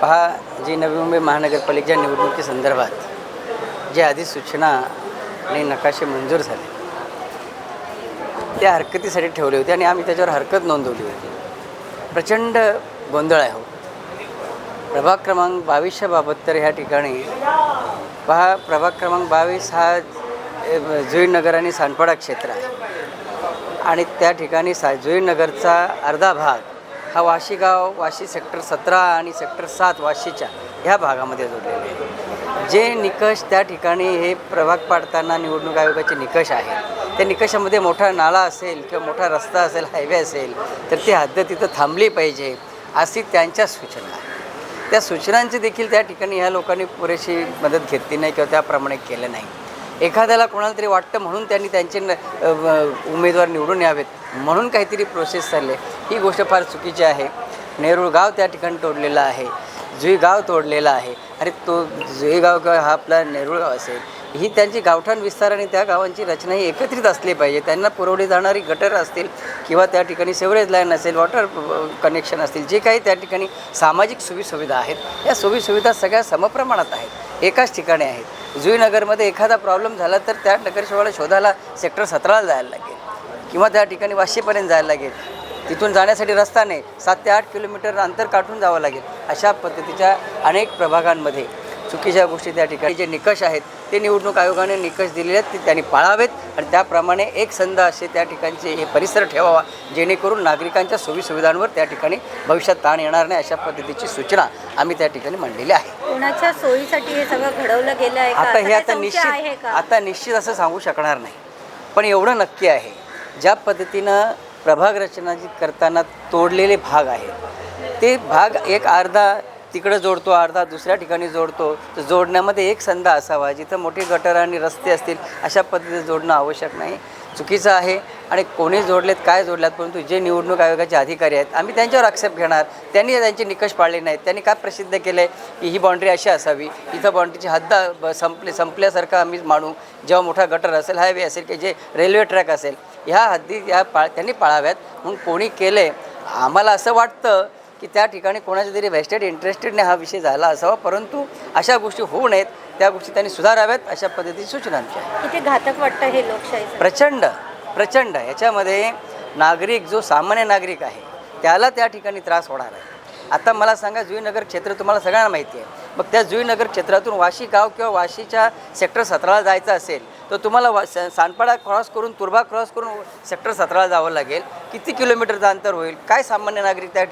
पहा, जी नवी मुंबई महानगरपालिकेच्या निवडणुकीसंदर्भात जे अधिसूचना आणि नकाशे मंजूर झाले त्या हरकतीसाठी ठेवले होते आणि आम्ही त्याच्यावर हरकत नोंदवली होती. प्रचंड गोंधळ आहे हो. प्रभाग क्रमांक 22च्या बाबत तर ह्या ठिकाणी पहा, प्रभाग क्रमांक 22 हा जुईनगर आणि सानपाडा क्षेत्र आहे आणि त्या ठिकाणी जुईनगरचा अर्धा भाग हा वाशी गाव, वाशी सेक्टर 17 आणि सेक्टर 7 वाशीच्या ह्या भागामध्ये जोडलेले आहे. जे निकष त्या ठिकाणी हे प्रभाग पाडताना निवडणूक आयोगाचे निकष आहेत, त्या निकषामध्ये मोठा नाला असेल किंवा मोठा रस्ता असेल, हायवे असेल तर ती हद्द तिथं थांबली पाहिजे अशी त्यांच्या सूचना आहे. त्या सूचनांची देखील त्या ठिकाणी ह्या लोकांनी पुरेशी मदत घेतली नाही किंवा त्याप्रमाणे केलं नाही. एखाद्याला कोणाला तरी वाटतं म्हणून त्यांनी त्यांचे उमेदवार निवडून यावेत म्हणून काहीतरी प्रोसेस चालले, ही गोष्ट फार चुकीची आहे. नेरूळ गाव त्या ठिकाणी तोडलेलं आहे, जुई गाव तोडलेलं आहे. अरे तो जुई गाव किंवा हा आपला नेरूळ गाव असेल, ही त्यांची गावठाण विस्तार आणि त्या गावांची रचना ही एकत्रित असली पाहिजे. त्यांना पुरवली जाणारी गटर असतील किंवा त्या ठिकाणी सेवरेज लाईन असेल, वॉटर कनेक्शन असतील, जे काही त्या ठिकाणी सामाजिक सोयीसुविधा आहेत, या सोयीसुविधा सगळ्या समप्रमाणात आहेत, एकाच ठिकाणी आहेत. जुईनगरमध्ये एखादा प्रॉब्लेम झाला तर त्या नगरसेवकाला शोधायला सेक्टर 17ला जायला लागेल किंवा त्या ठिकाणी वाशीपर्यंत जायला लागेल. तिथून जाण्यासाठी रस्ता नाही, 7 ते 8 किलोमीटर अंतर काढून जावं लागेल. अशा पद्धतीच्या अनेक प्रभागांमध्ये चुकीच्या गोष्टी त्या ठिकाणी जे निकष आहेत ते निवडणूक आयोगाने निकष दिलेले आहेत ते त्यांनी पाळावेत आणि त्याप्रमाणे एक संध असे त्या ठिकाणचे हे परिसर ठेवावा, जेणेकरून नागरिकांच्या सोयीसुविधांवर त्या ठिकाणी भविष्यात ताण येणार नाही. अशा पद्धतीची सूचना आम्ही त्या ठिकाणी मांडलेली आहे. कोणाच्या सोयीसाठी हे सगळं घडवलं गेलं आहे का? आता हे आता निश्चित असं सांगू शकणार नाही, पण एवढं नक्की आहे, ज्या पद्धतीनं प्रभाग रचना जी करताना तोडलेले भाग आहेत ते भाग एक अर्धा तिकडं जोडतो, अर्धा दुसऱ्या ठिकाणी जोडतो. तर जोडण्यामध्ये एक संध असावा, जिथं मोठी गटर आणि रस्ते असतील अशा पद्धतीचं जोडणं आवश्यक नाही, चुकीचं आहे. आणि कोणी जोडलेत काय जोडल्यात, परंतु जे निवडणूक आयोगाचे अधिकारी आहेत आम्ही त्यांच्यावर आक्षेप घेणार. त्यांनी त्यांचे निकष पाळले नाहीत. त्यांनी काय प्रसिद्ध केलं आहे की ही बाँड्री अशी असावी, इथं बाँड्रीची हद्द संपल्यासारखं आम्ही मानू. जेव्हा मोठा गटर असेल, हायवे असेल की जे रेल्वे ट्रॅक असेल, ह्या हद्दी त्यांनी पाळाव्यात म्हणून कोणी केलं आहे. आम्हाला असं वाटतं की त्या ठिकाणी कोणाच्या तरी वेस्टेड इंटरेस्टेडने हा विषय झाला असावा, परंतु अशा गोष्टी होऊ नयेत, त्या गोष्टी त्यांनी सुधाराव्यात अशा पद्धतीची सूचना आमची आहे. किती घातक वाटतं हे लोकशाही. प्रचंड याच्यामध्ये नागरिक, जो सामान्य नागरिक आहे त्याला त्या ठिकाणी त्रास होणार आहे. आता मला सांगा, जुईनगर क्षेत्र तुम्हाला सगळ्यांना माहिती आहे, मग त्या जुईनगर क्षेत्रातून वाशी गाव किंवा वाशीच्या सेक्टर 17ला जायचं असेल तर तुम्हाला सानपाडा क्रॉस करून, तुर्भा क्रॉस करून सेक्टर 17ला जावं लागेल. किती किलोमीटरचं अंतर होईल, काय सामान्य नागरिक त्या